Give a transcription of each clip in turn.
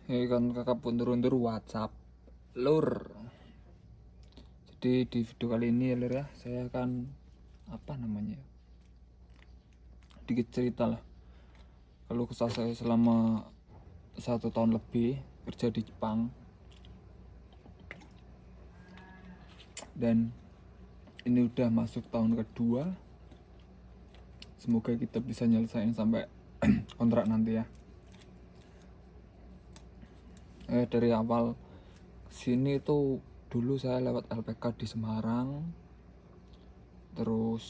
Ya kan kakak pun turun-tur WhatsApp lur. Jadi di video kali ini ya lur ya, saya akan apa namanya ya, dikit cerita lah kalau kesah saya selama 1 tahun lebih kerja di Jepang. Dan ini udah masuk tahun kedua, semoga kita bisa nyelesain sampai kontrak nanti ya. Dari awal sini tuh dulu saya lewat LPK di Semarang, terus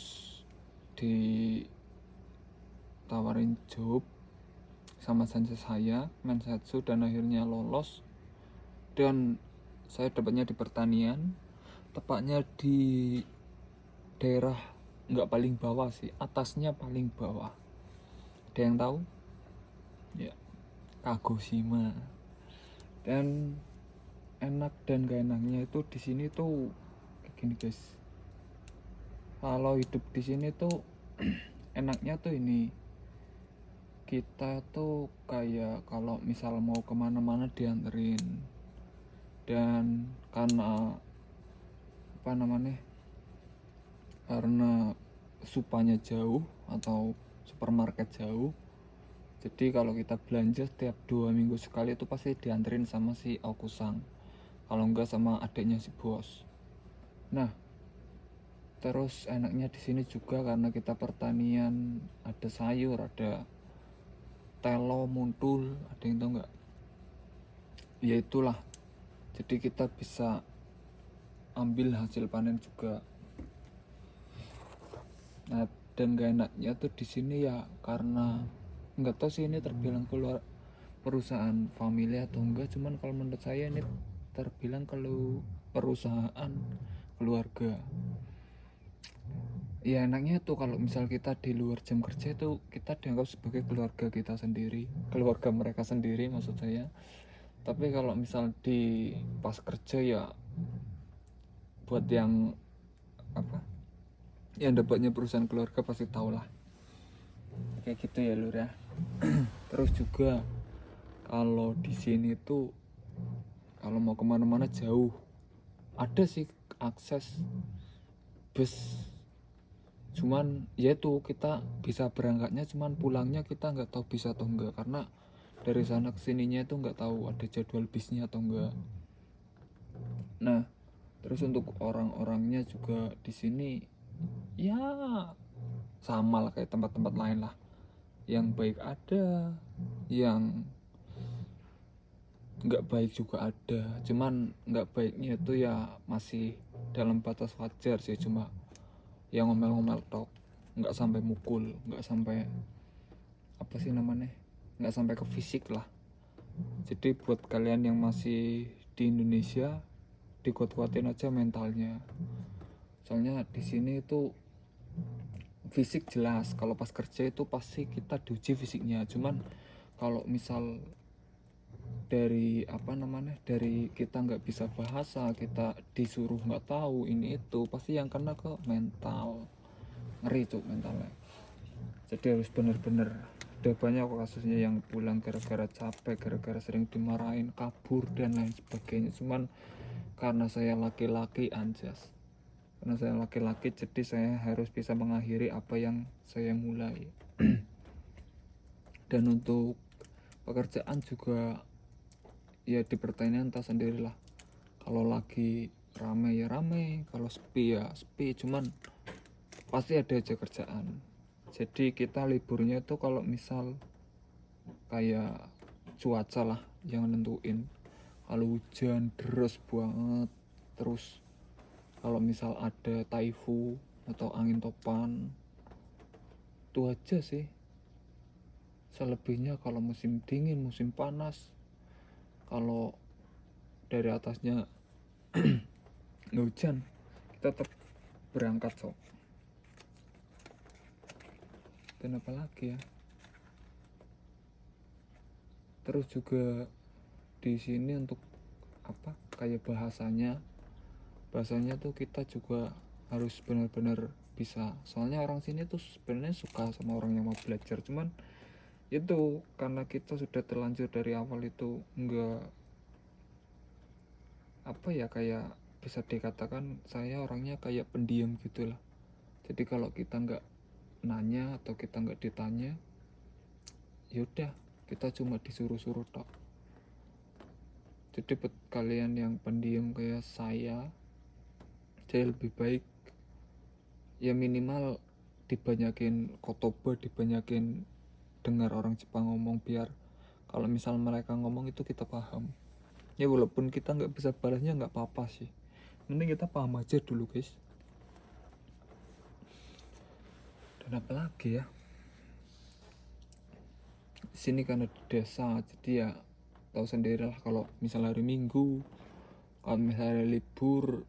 ditawarin job sama sensei saya Mensetsu, dan akhirnya lolos. Dan saya dapatnya di pertanian, tepatnya di daerah nggak paling bawah sih, atasnya paling bawah. Ada yang tahu? Ya, Kagoshima. Dan enak dan gak enaknya itu di sini tuh kayak gini guys. Kalau hidup di sini tuh enaknya tuh ini, kita tuh kayak kalau misal mau kemana-mana dianterin. Dan karena apa namanya, karena supanya jauh atau supermarket jauh, jadi kalau kita belanja setiap 2 minggu sekali itu pasti dianterin sama si Okusang, kalau enggak sama adiknya si bos. Nah, terus enaknya di sini juga karena kita pertanian, ada sayur, ada telo, muntul, ada yang tahu nggak? Ya itulah. Jadi kita bisa ambil hasil panen juga. Nah, dan gak enaknya tuh di sini ya karena nggak tahu sih ini terbilang keluar perusahaan family atau enggak, cuman kalau menurut saya ini terbilang kalau perusahaan keluarga. Ya enaknya tuh kalau misal kita di luar jam kerja itu kita dianggap sebagai keluarga kita sendiri, keluarga mereka sendiri maksud saya. Tapi kalau misal di pas kerja ya, buat yang apa, yang dapatnya perusahaan keluarga pasti tau lah, kayak gitu ya lur ya. Terus juga kalau di sini tuh kalau mau kemana-mana jauh, ada sih akses bus, cuman ya tuh kita bisa berangkatnya, cuman pulangnya kita nggak tahu bisa atau enggak, karena dari sana ke sininya itu nggak tahu ada jadwal bisnya atau enggak. Nah, terus untuk orang-orangnya juga di sini ya sama lah kayak tempat-tempat lain lah, yang baik ada, yang nggak baik juga ada. Cuman nggak baiknya itu ya masih dalam batas wajar sih, cuma yang ngomel-ngomel tok, nggak sampai mukul, nggak sampai apa sih namanya, nggak sampai ke fisik lah. Jadi buat kalian yang masih di Indonesia, dikuat-kuatin aja mentalnya. Soalnya di sini itu fisik jelas, kalau pas kerja itu pasti kita diuji fisiknya. Cuman kalau misal dari apa namanya, dari kita nggak bisa bahasa, kita disuruh nggak tahu ini itu, pasti yang kena ke mental. Ngeri tuh mentalnya. Jadi harus bener-bener. Udah banyak kasusnya yang pulang gara-gara capek, gara-gara sering dimarahin, kabur dan lain sebagainya. Cuman karena saya laki-laki anjas, karena saya laki-laki jadi saya harus bisa mengakhiri apa yang saya mulai. Dan untuk pekerjaan juga ya di pertanian entah sendirilah, kalau lagi rame ya rame, kalau sepi ya sepi, cuman pasti ada aja kerjaan. Jadi kita liburnya itu kalau misal kayak cuaca lah yang nentuin. Kalau hujan deras banget, terus kalau misal ada taifu atau angin topan, itu aja sih. Selebihnya kalau musim dingin, musim panas, kalau dari atasnya nggak hujan, kita tetap berangkat sok. Dan apa lagi ya, terus juga di sini untuk apa, kayak bahasanya tuh kita juga harus benar-benar bisa. Soalnya orang sini tuh sebenarnya suka sama orang yang mau belajar, cuman Itu karena kita sudah terlanjur dari awal itu enggak, apa ya, kayak bisa dikatakan saya orangnya kayak pendiam gitu lah. Jadi kalau kita nggak nanya atau kita nggak ditanya, ya udah, kita cuma disuruh-suruh tok. Jadi buat kalian yang pendiam kayak saya lebih baik ya minimal dibanyakin kotoba, dibanyakin dengar orang Jepang ngomong, biar kalau misal mereka ngomong itu kita paham. Ya walaupun kita nggak bisa balasnya nggak apa-apa sih, mending kita paham aja dulu guys. Dan apa lagi ya, sini karena di desa jadi ya tahu sendiri lah, kalau misalnya hari Minggu, kalau misalnya libur,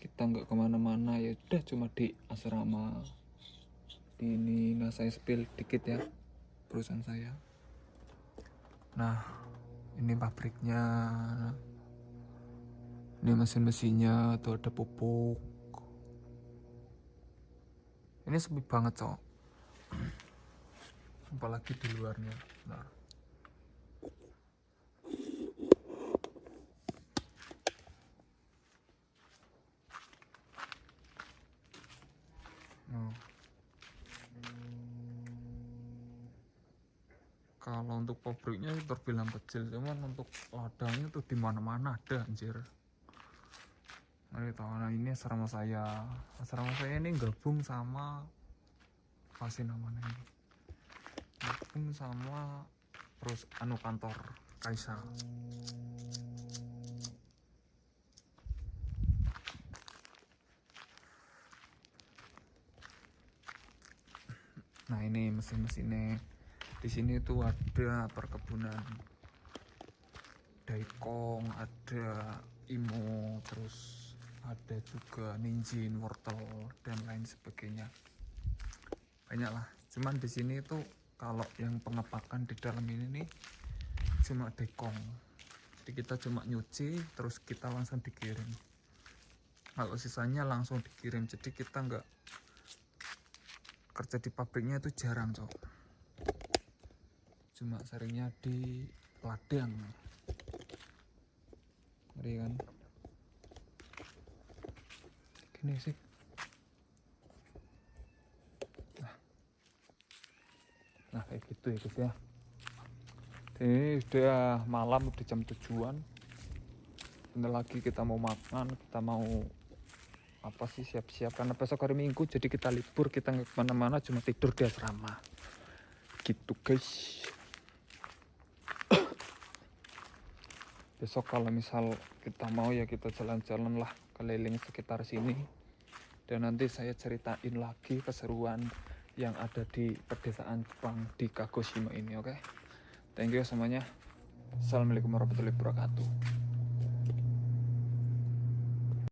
kita nggak kemana-mana, ya udah cuma di asrama di ini. Nah saya spill dikit ya perusahaan saya. Nah ini pabriknya, ini mesin-mesinnya tuh, ada pupuk. Ini sepi banget cok, apalagi di luarnya. Nah kalau untuk pabriknya terbilang kecil, cuman untuk ladangnya tuh di mana-mana ada anjir. Nah ini asrama saya. Asrama saya ini gabung sama apa sih namanya ini? Gabung sama terus kantor Kaisa. Nah ini mesin-mesinnya. Di sini tuh ada perkebunan daikong, ada imo, terus ada juga ninjin, wortel dan lain sebagainya. Banyak lah. Cuman di sini tuh kalau yang pengepakan di dalam ini nih cuma daikong. Jadi kita cuma nyuci terus kita langsung dikirim. Kalau sisanya langsung dikirim. Jadi kita nggak kerja di pabriknya itu jarang cok. Cuma seringnya di ladang. Ngeri kan? Gini sih. Nah kayak gitu ya guys ya. Ini udah malam, udah jam 7-an. Bentar lagi kita mau makan, kita mau apa sih, siap-siap karena besok hari Minggu, jadi kita libur, kita nggak kemana-mana, cuma tidur di asrama gitu guys. Besok kalau misal kita mau ya kita jalan-jalan lah keliling sekitar sini, dan nanti saya ceritain lagi keseruan yang ada di pedesaan Jepang di Kagoshima ini. Oke? Thank you semuanya. Assalamualaikum warahmatullahi wabarakatuh.